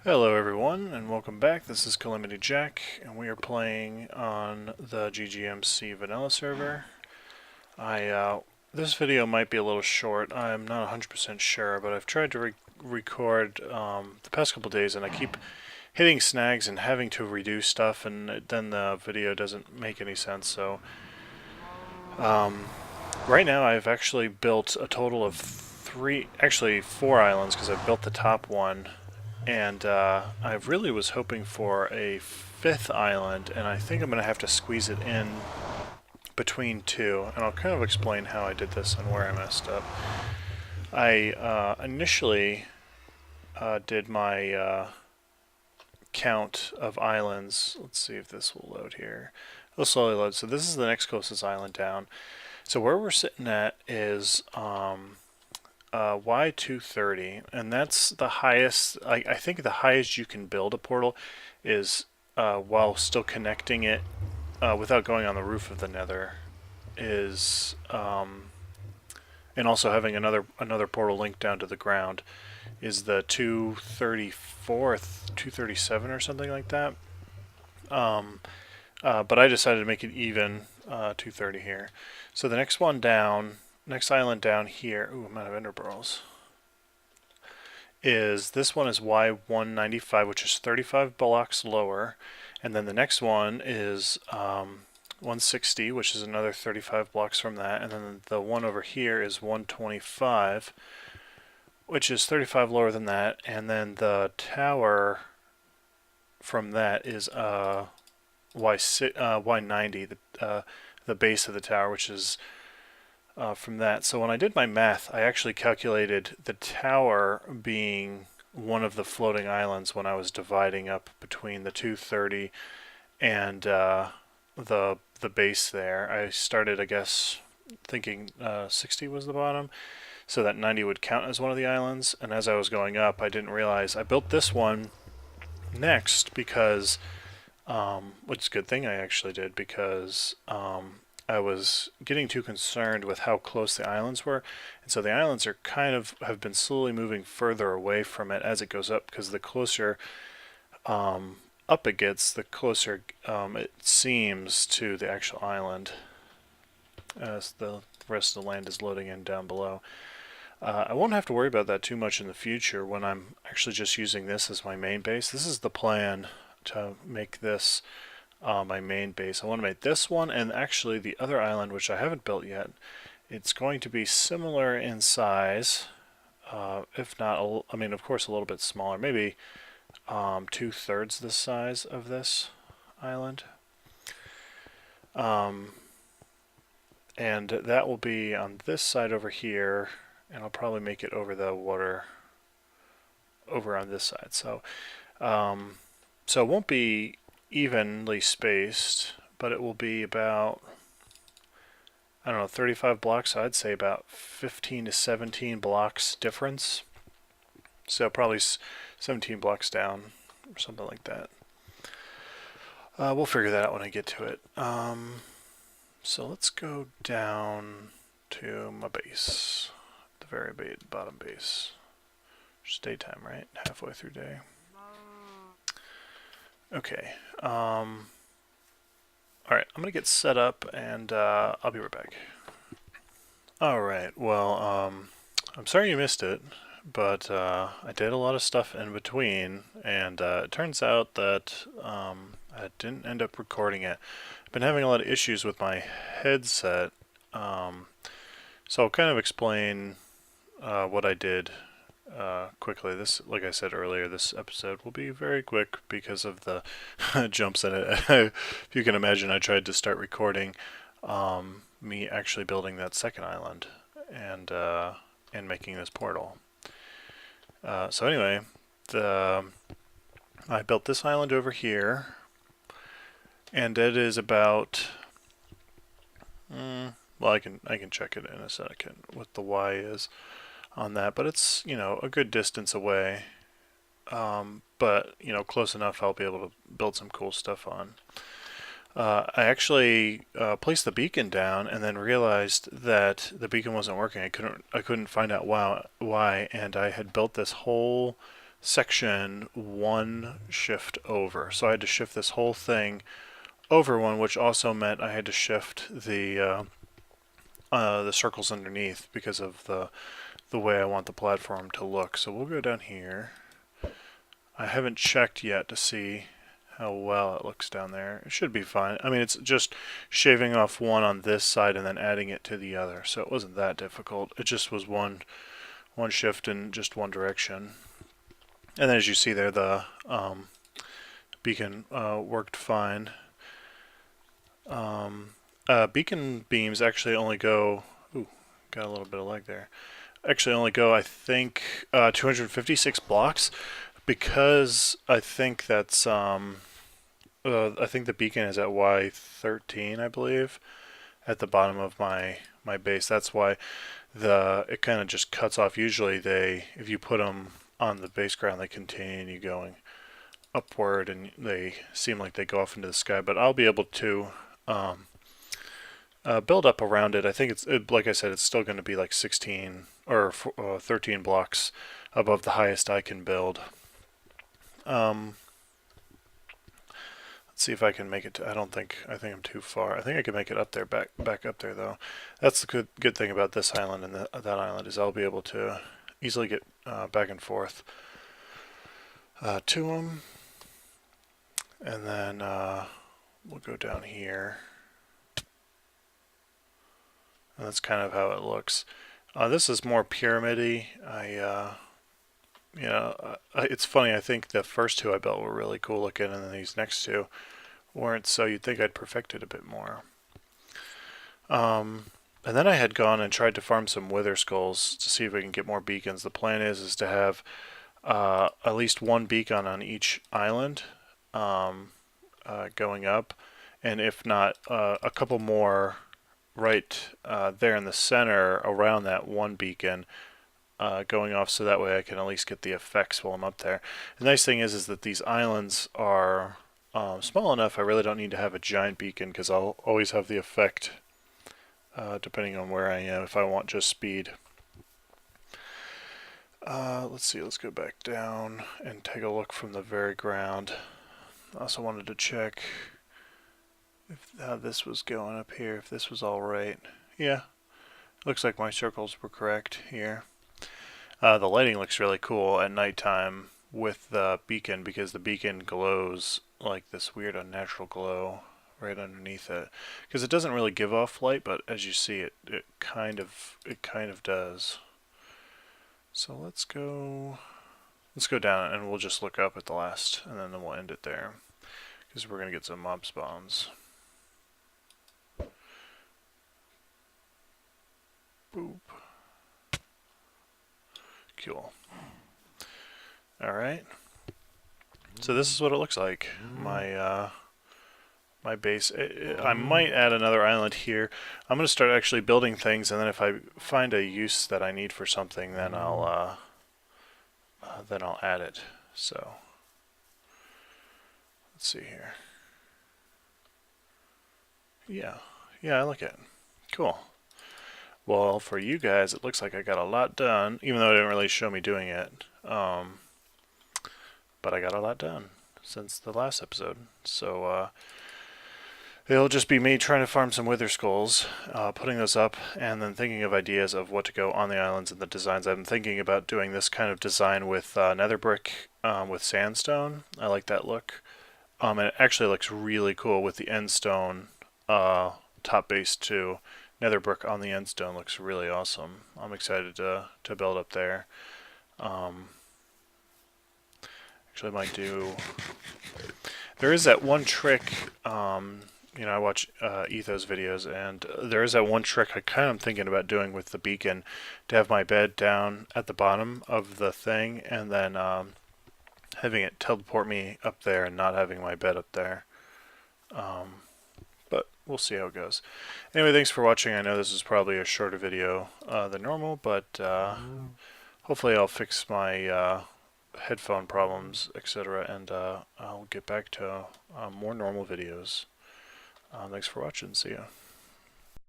Hello everyone and welcome back. This is CalamityJack and we are playing on the GGMC vanilla server. This video might be a little short. I'm not 100% sure, but I've tried to record the past couple days and I keep hitting snags and having to redo stuff, and then the video doesn't make any sense. So right now I've actually built a total of four islands, because I've built the top one. And I really was hoping for a fifth island, and I think I'm going to have to squeeze it in between two. And I'll kind of explain how I did this and where I messed up. I initially did my count of islands. Let's see if this will load here. It'll slowly load. So this is the next closest island down. So where we're sitting at is Y230, and that's the highest. I think the highest you can build a portal is while still connecting it without going on the roof of the Nether, is and also having another portal linked down to the ground, is the 234th, 237 or something like that. But I decided to make it even 230 here. So the next one down. Next island down here, ooh, I'm out of ender pearls, is this one is Y195, which is 35 blocks lower. And then the next one is 160, which is another 35 blocks from that. And then the one over here is 125, which is 35 lower than that. And then the tower from that is Y90, the base of the tower, which is from that. So when I did my math, I actually calculated the tower being one of the floating islands when I was dividing up between the 230 and the base there. I started, I guess, thinking 60 was the bottom, so that 90 would count as one of the islands. And as I was going up, I didn't realize I built this one next because, which is a good thing I actually did, because I was getting too concerned with how close the islands were, and so the islands are have been slowly moving further away from it as it goes up, because the closer up it gets, the closer it seems to the actual island as the rest of the land is loading in down below. I won't have to worry about that too much in the future when I'm actually just using this as my main base. This is the plan, to make this my main base. I want to make this one and actually the other island, which I haven't built yet. It's going to be similar in size, if not, I mean, of course, a little bit smaller, maybe 2/3 the size of this island. And that will be on this side over here, and I'll probably make it over the water over on this side. So, so it won't be evenly spaced, but it will be about, I don't know, 35 blocks. So I'd say about 15 to 17 blocks difference. So probably 17 blocks down or something like that. We'll figure that out when I get to it. So let's go down to my base, the very bottom base. It's daytime, right? Halfway through day. Okay. Alright, I'm gonna get set up and I'll be right back. Alright, well, I'm sorry you missed it, but I did a lot of stuff in between, and it turns out that I didn't end up recording it. I've been having a lot of issues with my headset, so I'll kind of explain what I did quickly. This, like I said earlier, this episode will be very quick because of the jumps in it. If you can imagine, I tried to start recording me actually building that second island and making this portal. So anyway, I built this island over here, and it is about well, I can check it in a second what the Y is on that, but it's, you know, a good distance away, but, you know, close enough I'll be able to build some cool stuff on. I actually placed the beacon down and then realized that the beacon wasn't working. I couldn't find out why, and I had built this whole section one shift over. So I had to shift this whole thing over one, which also meant I had to shift the circles underneath because of the way I want the platform to look. So we'll go down here. I haven't checked yet to see how well it looks down there. It should be fine. I mean, it's just shaving off one on this side and then adding it to the other, so it wasn't that difficult. It just was one shift in just one direction. And then as you see there, the beacon worked fine. Beacon beams actually only go... Ooh, got a little bit of lag there. Actually only go, I think, 256 blocks, because I think that's... I think the beacon is at Y13, I believe, at the bottom of my base. That's why it kind of just cuts off. Usually if you put them on the base ground, they continue going upward and they seem like they go off into the sky. But I'll be able to build up around it. I think like I said, it's still going to be like 16 or 13 blocks above the highest I can build. See if I can make it to, I think I'm too far. I think I can make it up there, back up there though. That's the good thing about this island and that island, is I'll be able to easily get back and forth to them. And then we'll go down here. And that's kind of how it looks. This is more pyramid-y. It's funny, I think the first two I built were really cool looking, and then these next two weren't, so you'd think I'd perfect it a bit more. And then I had gone and tried to farm some wither skulls to see if we can get more beacons. The plan is to have at least one beacon on each island going up, and if not, a couple more right there in the center around that one beacon going off, so that way I can at least get the effects while I'm up there. The nice thing is that these islands are small enough I really don't need to have a giant beacon, because I'll always have the effect depending on where I am if I want just speed. Let's see, let's go back down and take a look from the very ground. I also wanted to check how this was going up here, if this was all right. Yeah, looks like my circles were correct here. The lighting looks really cool at nighttime with the beacon, because the beacon glows like this weird unnatural glow right underneath it. Because it doesn't really give off light, but as you see, it kind of does. So let's go down and we'll just look up at the last, and then we'll end it there, because we're gonna get some mob spawns. Boop. Cool. Alright. So this is what it looks like. My base. I might add another island here. I'm going to start actually building things, and then if I find a use that I need for something, then I'll add it. So let's see here. Yeah, I like it. Cool. Well, for you guys, it looks like I got a lot done, even though it didn't really show me doing it. But I got a lot done since the last episode. So it'll just be me trying to farm some wither skulls, putting those up, and then thinking of ideas of what to go on the islands and the designs. I'm thinking about doing this kind of design with nether brick with sandstone. I like that look. And it actually looks really cool with the end stone top base too. Nether brick on the end stone looks really awesome. I'm excited to build up there. Actually, I might do... There is that one trick, I watch Etho's videos, and there is that one trick I kind of thinking about doing with the beacon, to have my bed down at the bottom of the thing, and then having it teleport me up there and not having my bed up there. But we'll see how it goes. Anyway, thanks for watching. I know this is probably a shorter video than normal, but hopefully I'll fix my headphone problems, etc., and I'll get back to more normal videos. Thanks for watching. See ya.